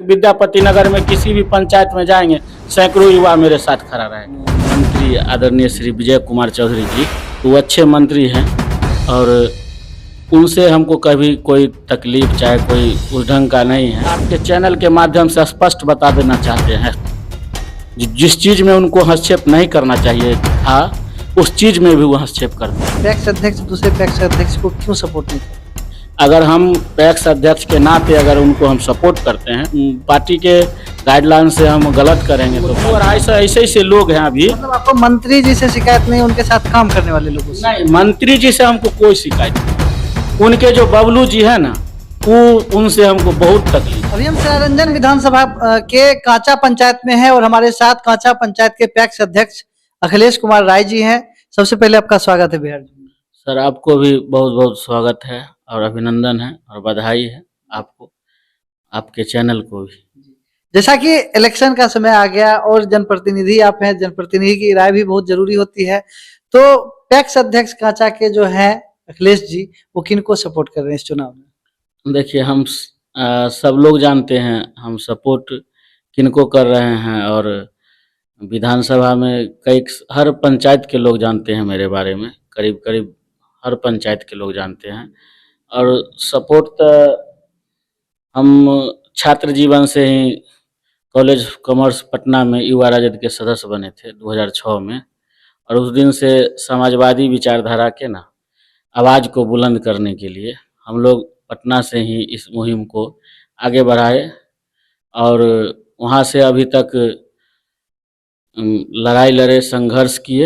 विद्यापति नगर में किसी भी पंचायत में जाएंगे, सैकड़ों युवा मेरे साथ खड़ा रहेगा। मंत्री आदरणीय श्री विजय कुमार चौधरी जी, वो अच्छे मंत्री हैं और उनसे हमको कभी कोई तकलीफ चाहे कोई उस ढंग का नहीं है। आपके चैनल के माध्यम से स्पष्ट बता देना चाहते हैं, जिस चीज़ में उनको हस्तक्षेप नहीं करना चाहिए था उस चीज़ में भी वो हस्तक्षेप करते हैं। पैक्स अध्यक्ष दूसरे पैक्स अध्यक्ष को क्यों सपोर्ट नहीं करते? अगर हम पैक्स अध्यक्ष के नाते अगर उनको हम सपोर्ट करते हैं, पार्टी के गाइडलाइन से हम गलत करेंगे तो और ऐसे लोग हैं अभी। मतलब आपको मंत्री जी से शिकायत नहीं, उनके साथ काम करने वाले लोगों से? नहीं, मंत्री जी से हमको कोई शिकायत नहीं। उनके जो बबलू जी है ना, वो उनसे हमको बहुत तकलीफ। अभी हम सरायरंजन विधानसभा के कांचा पंचायत में है और हमारे साथ कांचा पंचायत के पैक्स अध्यक्ष अखिलेश कुमार राय जी हैं। सबसे पहले आपका स्वागत है बिहार जी। सर, आपको भी बहुत बहुत स्वागत है और अभिनंदन है और बधाई है आपको, आपके चैनल को भी। जैसा कि इलेक्शन का समय आ गया और जनप्रतिनिधि आप हैं, जनप्रतिनिधि की राय भी बहुत जरूरी होती है, तो पैक्स अध्यक्ष कांचा के जो है अखिलेश जी, वो किन को सपोर्ट कर रहे हैं इस चुनाव में? देखिए, हम सब लोग जानते हैं हम सपोर्ट किनको कर रहे हैं और विधानसभा में हर पंचायत के लोग जानते हैं मेरे बारे में, करीब करीब हर पंचायत के लोग जानते हैं। और सपोर्ट तो हम छात्र जीवन से ही कॉलेज कॉमर्स पटना में युवा राजद के सदस्य बने थे 2006 में, और उस दिन से समाजवादी विचारधारा के ना आवाज़ को बुलंद करने के लिए हम लोग पटना से ही इस मुहिम को आगे बढ़ाए और वहाँ से अभी तक लड़ाई लड़े, संघर्ष किए।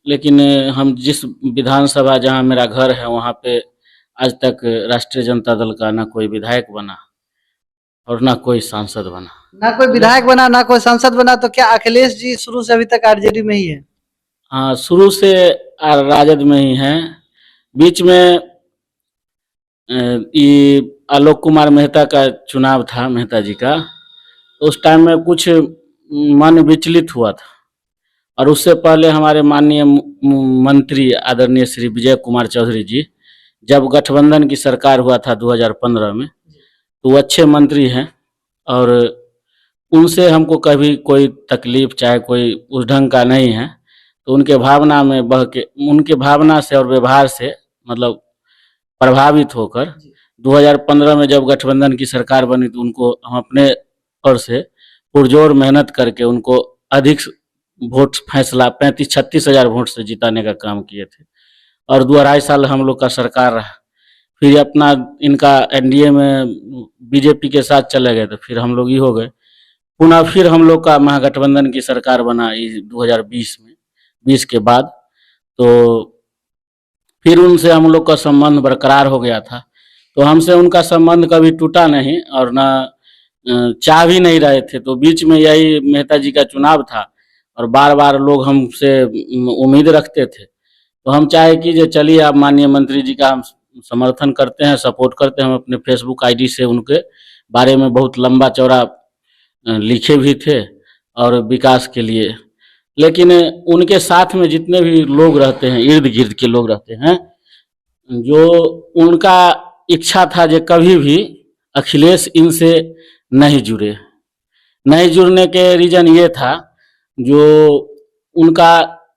लेकिन हम जिस विधानसभा जहाँ मेरा घर है वहाँ पे आज तक राष्ट्रीय जनता दल का ना कोई विधायक बना और ना कोई सांसद बना। ना कोई विधायक बना, ना कोई सांसद बना, तो क्या अखिलेश जी शुरू से अभी तक आरजेडी में ही है? हाँ, शुरू से राजद में ही हैं। बीच में ये आलोक कुमार मेहता का चुनाव था, मेहता जी का, तो उस टाइम में कुछ मन विचलित हुआ था और उससे पहले हमारे माननीय मंत्री आदरणीय श्री विजय कुमार चौधरी जी, जब गठबंधन की सरकार हुआ था 2015 में, तो वो अच्छे मंत्री हैं और उनसे हमको कभी कोई तकलीफ चाहे कोई उस ढंग का नहीं है। तो उनके भावना में बह के, उनके भावना से और व्यवहार से मतलब प्रभावित होकर 2015 में जब गठबंधन की सरकार बनी तो उनको हम अपने ओर से पुरजोर मेहनत करके उनको अधिक वोट फैसला 35-36 हज़ार वोट से जिताने का काम किए थे और 2-2.5 साल हम लोग का सरकार रहा। फिर अपना इनका एनडीए में बीजेपी के साथ चले गए तो फिर हम लोग ही हो गए। पुनः फिर हम लोग का महागठबंधन की सरकार बना 2020 में, 20 के बाद, तो फिर उनसे हम लोग का संबंध बरकरार हो गया था। तो हमसे उनका संबंध कभी टूटा नहीं और ना चाह भी नहीं रहे थे। तो बीच में यही मेहता जी का चुनाव था और बार बार लोग हमसे उम्मीद रखते थे, तो हम चाहे कि जो चलिए आप माननीय मंत्री जी का हम समर्थन करते हैं, सपोर्ट करते हैं। हम अपने फेसबुक आईडी से उनके बारे में बहुत लंबा चौड़ा लिखे भी थे और विकास के लिए। लेकिन उनके साथ में जितने भी लोग रहते हैं, इर्द गिर्द के लोग रहते हैं, जो उनका इच्छा था जो कभी भी अखिलेश इनसे नहीं जुड़े। नहीं जुड़ने के रीज़न ये था, जो उनका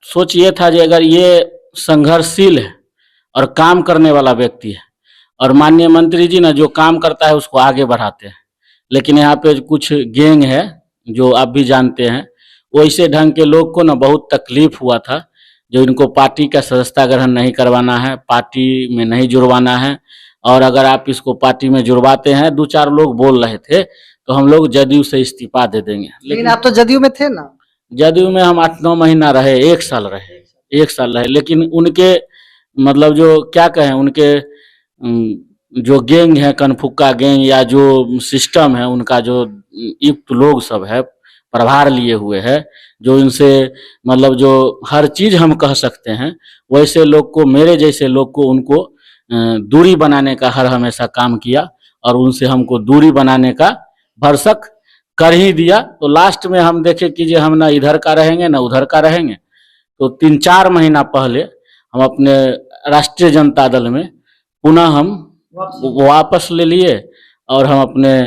सोच ये था कि अगर ये संघर्षशील है और काम करने वाला व्यक्ति है और माननीय मंत्री जी ना जो काम करता है उसको आगे बढ़ाते हैं, लेकिन यहाँ पे कुछ गैंग है जो आप भी जानते हैं, वैसे ढंग के लोग को ना बहुत तकलीफ हुआ था, जो इनको पार्टी का सदस्यता ग्रहण नहीं करवाना है, पार्टी में नहीं जुड़वाना है, और अगर आप इसको पार्टी में जुड़वाते हैं, 2-4 लोग बोल रहे थे, तो हम लोग जदयू से इस्तीफा दे देंगे। लेकिन आप तो जदयू में थे ना? जदयू में हम 8-9 महीना रहे, 1 साल रहे, लेकिन उनके मतलब जो क्या कहें, उनके जो गैंग है, कनफुक्का गैंग या जो सिस्टम है, उनका जो युक्त लोग सब है, प्रभार लिए हुए है, जो इनसे मतलब जो हर चीज़ हम कह सकते हैं, वैसे लोग को, मेरे जैसे लोग को, उनको दूरी बनाने का हर हमेशा काम किया और उनसे हमको दूरी बनाने का भरसक कर ही दिया। तो लास्ट में हम देखे कि जो हम ना इधर का रहेंगे ना उधर का रहेंगे, तो 3-4 महीना पहले हम अपने राष्ट्रीय जनता दल में पुनः हम वापस ले लिए और हम अपने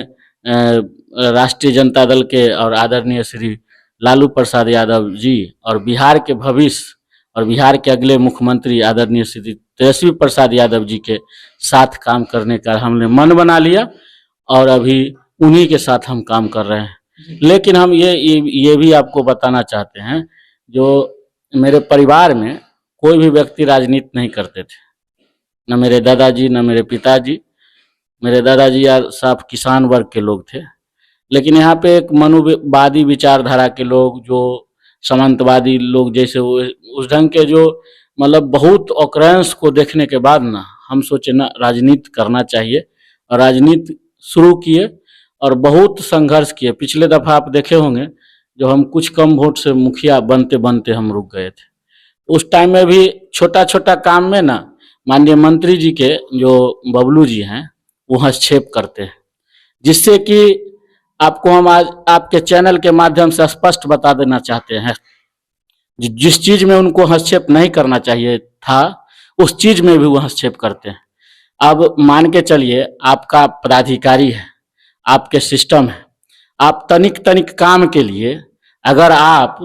राष्ट्रीय जनता दल के और आदरणीय श्री लालू प्रसाद यादव जी और बिहार के भविष्य और बिहार के अगले मुख्यमंत्री आदरणीय श्री तेजस्वी प्रसाद यादव जी के साथ काम करने का हमने मन बना लिया और अभी उन्हीं के साथ हम काम कर रहे हैं। लेकिन हम ये भी आपको बताना चाहते हैं, जो मेरे परिवार में कोई भी व्यक्ति राजनीति नहीं करते थे, न मेरे दादाजी न मेरे पिताजी। मेरे दादाजी यार साफ किसान वर्ग के लोग थे, लेकिन यहाँ पे एक मनुवादी विचारधारा के लोग, जो सामंतवादी लोग जैसे उस ढंग के, जो मतलब बहुत ऑकरेंस को देखने के बाद ना हम सोचे ना राजनीति करना चाहिए, और राजनीति शुरू किए और बहुत संघर्ष किए। पिछले दफा आप देखे होंगे, जो हम कुछ कम वोट से मुखिया बनते बनते हम रुक गए थे। उस टाइम में भी छोटा छोटा काम में ना माननीय मंत्री जी के जो बबलू जी हैं वो हस्तक्षेप करते हैं, जिससे कि आपको हम आज आपके चैनल के माध्यम से स्पष्ट बता देना चाहते हैं, जिस चीज में उनको हस्तक्षेप नहीं करना चाहिए था उस चीज में भी वो हस्तक्षेप करते हैं। अब मान के चलिए आपका पदाधिकारी है, आपके सिस्टम है, आप तनिक काम के लिए अगर आप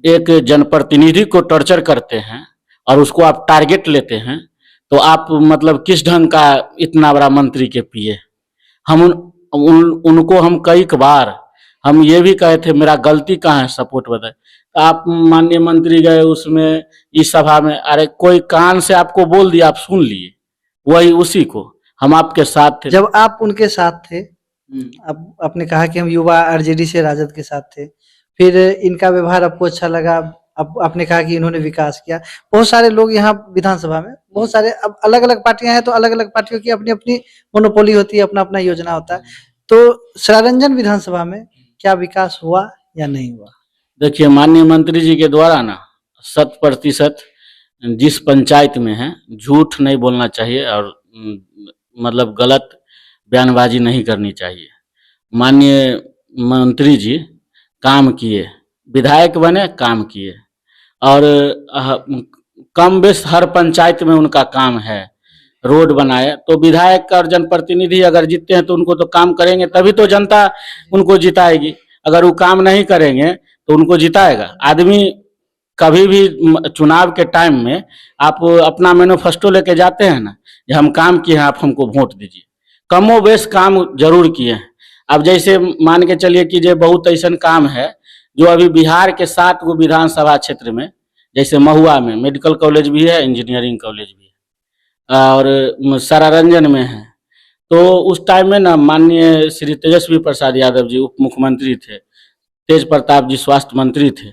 एक जनप्रतिनिधि को टॉर्चर करते हैं और उसको आप टारगेट लेते हैं, तो आप मतलब किस ढंग का इतना बड़ा मंत्री के पिए। हम उनको हम कई बार हम ये भी कहे थे मेरा गलती कहाँ है, सपोर्ट बताए। तो आप माननीय मंत्री गए उसमें इस सभा में, अरे कोई कान से आपको बोल दिया, आप सुन लिए, वही उसी को हम आपके साथ थे। जब आप उनके साथ थे, अब आपने कहा कि हम युवा आरजेडी से राजद के साथ थे, फिर इनका व्यवहार आपको अच्छा लगा, अब आपने कहा कि इन्होंने विकास किया। बहुत सारे लोग यहाँ विधानसभा में, बहुत सारे, अब अलग अलग पार्टियां हैं तो अलग अलग पार्टियों की अपनी अपनी मोनोपोली होती है, अपना अपना योजना होता है। तो सरारंजन विधानसभा में क्या विकास हुआ या नहीं हुआ? देखिए, माननीय मंत्री जी के द्वारा ना 100% जिस पंचायत में है, झूठ नहीं बोलना चाहिए और मतलब गलत बयानबाजी नहीं करनी चाहिए। माननीय मंत्री जी काम किए, विधायक बने, काम किए, और कम बेश हर पंचायत में उनका काम है। रोड बनाए, तो विधायक और जनप्रतिनिधि अगर जीतते हैं तो उनको तो काम करेंगे, तभी तो जनता उनको जिताएगी। अगर वो काम नहीं करेंगे तो उनको जिताएगा आदमी? कभी भी चुनाव के टाइम में आप अपना मैनिफेस्टो लेके जाते हैं ना, कि हम काम किए हैं, आप हमको वोट दीजिए। कमो बेश काम जरूर किए हैं। अब जैसे मान के चलिए कि जो बहुत ऐसा काम है जो अभी बिहार के 7 गो विधानसभा क्षेत्र में, जैसे महुआ में मेडिकल कॉलेज भी है, इंजीनियरिंग कॉलेज भी है, और सरारंजन में है। तो उस टाइम में ना माननीय श्री तेजस्वी प्रसाद यादव जी उप मुख्यमंत्री थे, तेज प्रताप जी स्वास्थ्य मंत्री थे,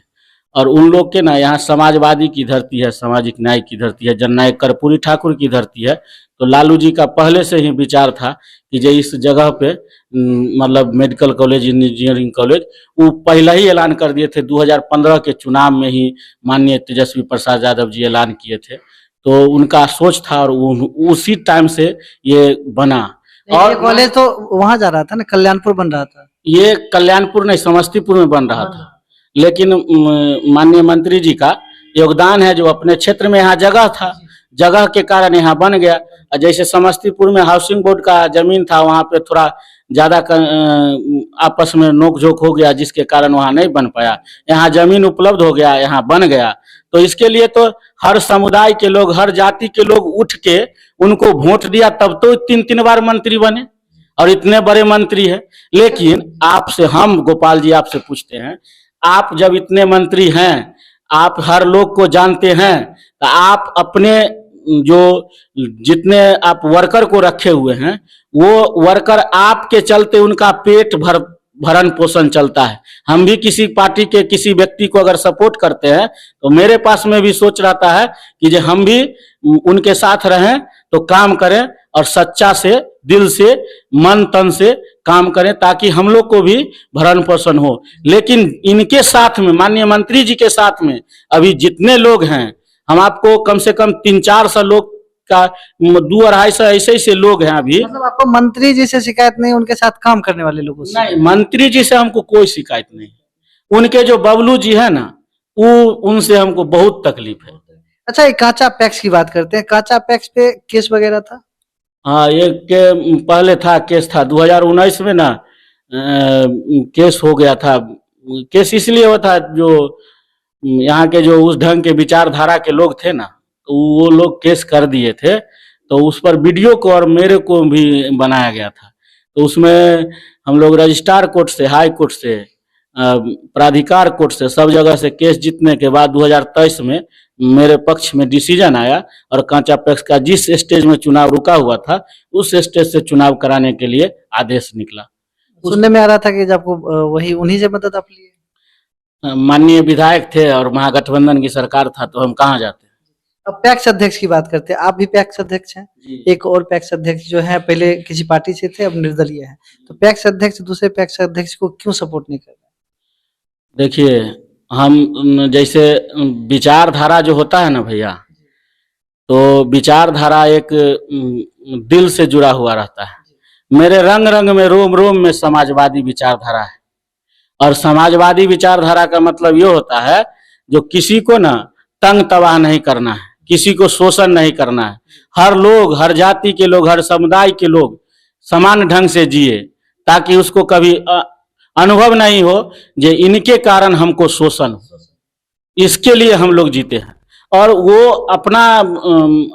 और उन लोग के ना यहाँ समाजवादी की धरती है, सामाजिक न्याय की धरती है, जननायक कर्पूरी ठाकुर की धरती है। तो लालू जी का पहले से ही विचार था कि जो इस जगह पे मतलब मेडिकल कॉलेज, इंजीनियरिंग कॉलेज, वो पहले ही ऐलान कर दिए थे। 2015 के चुनाव में ही माननीय तेजस्वी प्रसाद यादव जी ऐलान किए थे। तो उनका सोच था और उसी टाइम से ये बना। और कॉलेज तो वहां जा रहा था ना, कल्याणपुर बन रहा था। ये कल्याणपुर नहीं, समस्तीपुर में बन रहा था, लेकिन माननीय मंत्री जी का योगदान है, जो अपने क्षेत्र में यहाँ जगह था, जगह के कारण यहाँ बन गया। जैसे समस्तीपुर में हाउसिंग बोर्ड का जमीन था, वहाँ पे थोड़ा ज्यादा आपस में नोकझोंक हो गया, जिसके कारण वहाँ नहीं बन पाया। यहाँ जमीन उपलब्ध हो गया, यहाँ बन गया। तो इसके लिए तो हर समुदाय के लोग, हर जाति के लोग उठ के उनको वोट दिया, तब तो 3 बार मंत्री बने और इतने बड़े मंत्री है। लेकिन आपसे हम गोपाल जी आपसे पूछते हैं, आप जब इतने मंत्री हैं, आप हर लोग को जानते हैं, तो आप अपने जो जितने आप वर्कर को रखे हुए हैं, वो वर्कर आपके चलते उनका पेट भरण पोषण चलता है। हम भी किसी पार्टी के किसी व्यक्ति को अगर सपोर्ट करते हैं तो मेरे पास में भी सोच रहता है कि जो हम भी उनके साथ रहें तो काम करें और सच्चा से, दिल से, मन तन से काम करें, ताकि हम लोग को भी भरण पोषण हो। लेकिन इनके साथ में, माननीय मंत्री जी के साथ में अभी जितने लोग हैं, हम आपको कम से कम 300-400 लोग का 200-250 ऐसे लोग हैं अभी। मतलब आपको मंत्री जी से शिकायत नहीं, उनके साथ काम करने वाले लोगों से? नहीं, मंत्री जी से हमको कोई शिकायत नहीं। उनके जो बबलू जी है ना, उनसे हमको बहुत तकलीफ है। अच्छा, एक कांचा पैक्स की बात करते हैं। कांचा पैक्स पे केस वगैरह था? हाँ, ये के पहले था केस था 2019 में ना, केस हो गया था। केस इसलिए हुआ था जो यहाँ के जो उस ढंग के विचारधारा के लोग थे ना, तो वो लोग केस कर दिए थे, तो उस पर वीडियो को और मेरे को भी बनाया गया था। तो उसमें हम लोग रजिस्ट्रार कोर्ट से, हाई कोर्ट से, प्राधिकार कोर्ट से, सब जगह से केस जीतने के बाद 2023 में मेरे पक्ष में डिसीजन आया और कांचा पैक्स का जिस स्टेज में चुनाव रुका हुआ था उस स्टेज से चुनाव कराने के लिए आदेश निकला। सुनने में आ रहा था कि जब आपको वही उन्हीं से मदद आप लिए। माननीय विधायक थे और महागठबंधन की सरकार था, तो हम कहाँ जाते। अब पैक्स अध्यक्ष की बात करते हैं, आप भी पैक्स अध्यक्ष हैं। जी। एक और पैक्स अध्यक्ष जो है पहले किसी पार्टी से थे, अब निर्दलीय है, तो पैक्स अध्यक्ष दूसरे पैक्स अध्यक्ष को क्यों सपोर्ट नहीं कर रहे? देखिए, हम जैसे विचारधारा जो होता है ना भैया, तो विचारधारा एक दिल से जुड़ा हुआ रहता है। मेरे रंग रंग में, रोम रोम में समाजवादी विचारधारा है। और समाजवादी विचारधारा का मतलब ये होता है जो किसी को ना तंग तबाह नहीं करना है, किसी को शोषण नहीं करना है। हर लोग, हर जाति के लोग, हर समुदाय के लोग समान ढंग से जिए, ताकि उसको कभी अनुभव नहीं हो जो इनके कारण हमको शोषण हो। इसके लिए हम लोग जीते हैं। और वो अपना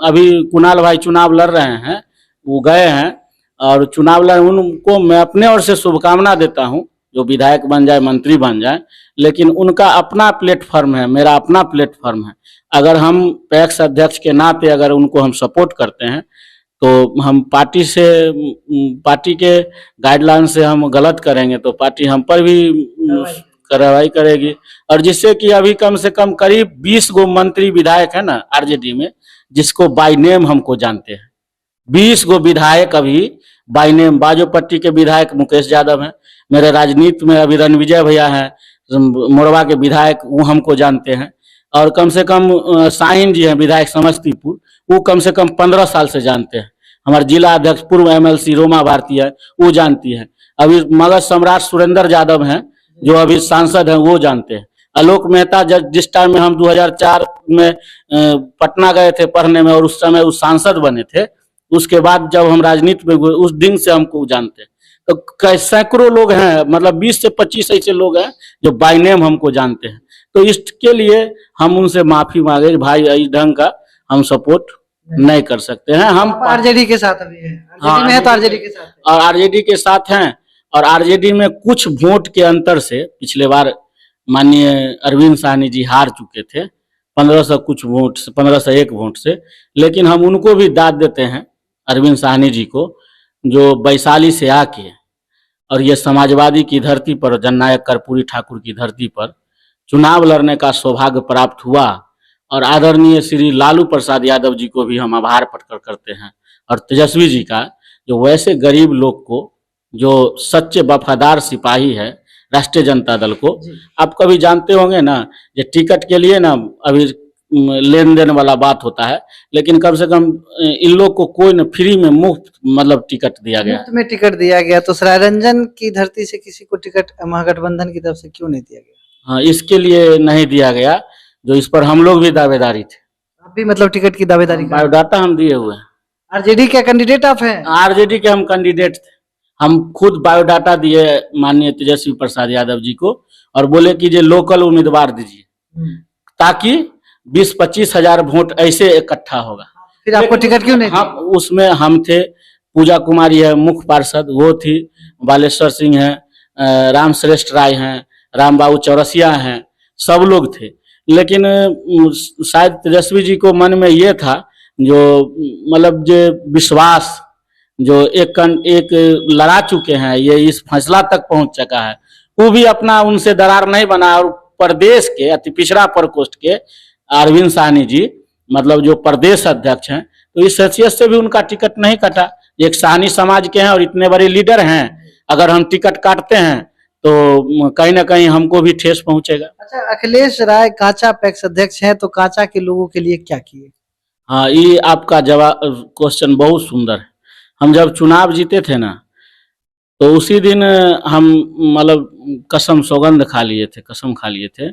अभी कुणाल भाई चुनाव लड़ रहे हैं, वो गए हैं और चुनाव लड़, उनको मैं अपने ओर से शुभकामना देता हूं, जो विधायक बन जाए, मंत्री बन जाए, लेकिन उनका अपना प्लेटफॉर्म है, मेरा अपना प्लेटफॉर्म है। अगर हम पैक्स अध्यक्ष के नाते अगर उनको हम सपोर्ट करते हैं तो हम पार्टी से, पार्टी के गाइडलाइन से हम गलत करेंगे तो पार्टी हम पर भी कार्रवाई करेगी। और जिससे कि अभी कम से कम करीब 20 गो मंत्री विधायक है ना आरजेडी में, जिसको बाय नेम हमको जानते हैं। 20 गो विधायक अभी बाय नेम, बाजोपट्टी के विधायक मुकेश यादव हैं, मेरे राजनीति में अभी रणविजय भैया हैं, मोरवा के विधायक, वो हमको जानते हैं। और कम से कम शाहीन जी हैं विधायक समस्तीपुर, वो कम से कम 15 साल से जानते हैं। हमारे जिला अध्यक्ष पूर्व एमएलसी रोमा भारती है, वो जानती है। अभी मगध सम्राट सुरेंद्र यादव हैं जो अभी सांसद हैं, वो जानते हैं। आलोक मेहता जिस टाइम में हम 2004 में पटना गए थे पढ़ने में और उस समय वो सांसद बने थे, उसके बाद जब हम राजनीति में हुए उस दिन से हमको जानते हैं। तो सैकड़ों लोग हैं, मतलब 20 से 25 ऐसे लोग हैं जो बाय नेम हमको जानते हैं। तो इसके लिए हम उनसे माफी मांगे, भाई इस ढंग का हम सपोर्ट नहीं कर सकते हैं। हम आरजेडी के साथ अभी है, आरजेडी में है तो आरजेडी के साथ है। और आरजेडी के साथ हैं। और आरजेडी में कुछ वोट के अंतर से पिछले बार माननीय अरविंद साहनी जी हार चुके थे, 1500 कुछ वोट से, 1501 वोट से। लेकिन हम उनको भी दाद देते हैं, अरविंद साहनी जी को, जो वैशाली से आके और ये समाजवादी की धरती पर, जननायक कर्पूरी ठाकुर की धरती पर चुनाव लड़ने का सौभाग्य प्राप्त हुआ। और आदरणीय श्री लालू प्रसाद यादव जी को भी हम आभार प्रकट करते हैं, और तेजस्वी जी का, जो वैसे गरीब लोग को, जो सच्चे वफादार सिपाही है राष्ट्रीय जनता दल को। आप कभी जानते होंगे ना, ये टिकट के लिए ना अभी लेन देन वाला बात होता है, लेकिन कम से कम इन लोग को कोई न फ्री में मुफ्त मतलब टिकट दिया गया, मुफ्त में टिकट दिया गया। तो सरायरंजन की धरती से किसी को टिकट महागठबंधन की तरफ से क्यों नहीं दिया गया? हाँ, इसके लिए नहीं दिया गया जो इस पर हम लोग भी दावेदारी थे। आप भी मतलब टिकट की दावेदारी? बायोडाटा हम दिए हुए हैं। आरजेडी के कैंडिडेट आप हैं? आरजेडी के हम कैंडिडेट थे। हम खुद बायोडाटा दिए माननीय तेजस्वी प्रसाद यादव जी को और बोले कि ये लोकल उम्मीदवार दीजिए, ताकि 20-25 हजार वोट ऐसे इकट्ठा होगा। फिर आपको टिकट क्यों नहीं? हम उसमें हम थे, पूजा कुमारी है मुख्य पार्षद, वो थी, बालेश्वर सिंह है, राम श्रेष्ठ राय हैं, राम बाबू चौरसिया हैं, सब लोग थे। लेकिन शायद तेजस्वी जी को मन में ये था, जो मतलब जो विश्वास जो एक लड़ा चुके हैं, ये इस फैसला तक पहुंच चुका है, वो भी अपना उनसे दरार नहीं बना। और प्रदेश के अति पिछड़ा प्रकोष्ठ के अरविंद साहनी जी, मतलब जो प्रदेश अध्यक्ष हैं, तो इस हैसियत से भी उनका टिकट नहीं कटा। एक साहनी समाज के हैं और इतने बड़े लीडर हैं, अगर हम टिकट काटते हैं तो कहीं ना कहीं हमको भी ठेस पहुंचेगा। अच्छा, अखिलेश राय कांचा पैक्स अध्यक्ष हैं, तो कांचा के लोगों के लिए क्या किए? हाँ, ये आपका जवाब क्वेश्चन बहुत सुंदर है। हम जब चुनाव जीते थे ना, तो उसी दिन हम मतलब कसम सौगंध खा लिए थे, कसम खा लिए थे,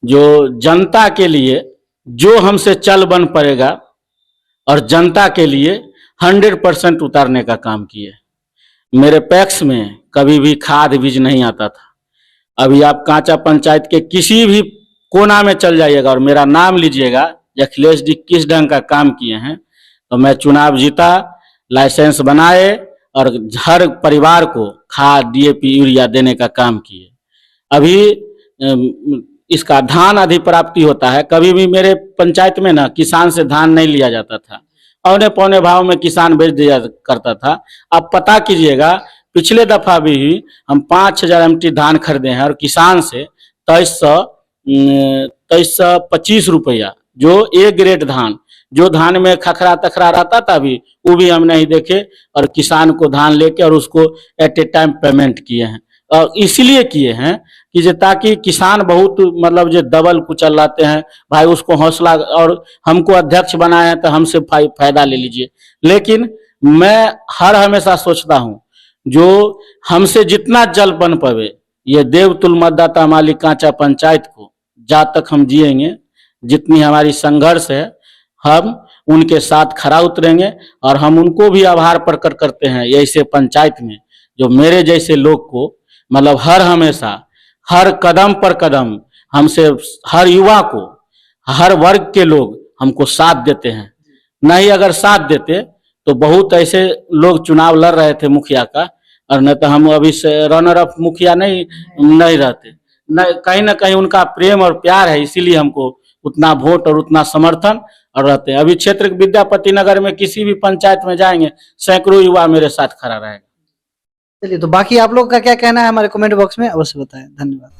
जो जनता के लिए जो हमसे चल बन पड़ेगा और जनता के लिए 100% उतारने का काम किए। मेरे पैक्स में कभी भी खाद बीज नहीं आता था। अभी आप कांचा पंचायत के किसी भी कोना में चल जाइएगा और मेरा नाम लीजिएगा, अखिलेश जी किस ढंग का काम किए हैं। तो मैं चुनाव जीता, लाइसेंस बनाए और हर परिवार को खाद, डीएपी, यूरिया देने का काम किए। अभी इसका धान अधिप्राप्ति होता है। कभी भी मेरे पंचायत में ना किसान से धान नहीं लिया जाता था, औने पौने भाव में किसान बेच दिया करता था। आप पता कीजिएगा, पिछले दफा भी हम 5000 MT धान खरीदे हैं और किसान से 2325 रुपया, जो ए ग्रेड धान, जो धान में खखरा तखरा रहता था भी, वो भी हम नहीं देखे और किसान को धान लेके और उसको एट ए टाइम पेमेंट किए हैं। और इसीलिए किए हैं कि जे ताकि किसान बहुत मतलब जो दबल कुचल रहते हैं, भाई उसको हौसला, और हमको अध्यक्ष बनाए हैं तो हमसे फायदा ले लीजिए। लेकिन मैं हर हमेशा सोचता हूँ, जो हमसे जितना जल बन पावे, ये देवतुल मतदाता मालिक कांचा पंचायत को जहाँ तक हम जिएंगे, जितनी हमारी संघर्ष है, हम उनके साथ खरा उतरेंगे और हम उनको भी आभार प्रकट करते हैं ऐसे पंचायत में जो मेरे जैसे लोग को मतलब हर हमेशा हर कदम पर कदम हमसे, हर युवा को, हर वर्ग के लोग हमको साथ देते हैं। नहीं अगर साथ देते तो बहुत ऐसे लोग चुनाव लड़ रहे थे मुखिया का, और नहीं तो हम अभी से रनर अप मुखिया नहीं रहते। कहीं ना कहीं उनका प्रेम और प्यार है, इसीलिए हमको उतना वोट और उतना समर्थन और रहते हैं। अभी क्षेत्र विद्यापति नगर में किसी भी पंचायत में जाएंगे, सैकड़ों युवा मेरे साथ खड़ा रहेगा। चलिए, तो बाकी आप लोग का क्या कहना है हमारे कमेंट बॉक्स में अवश्य बताएं। धन्यवाद।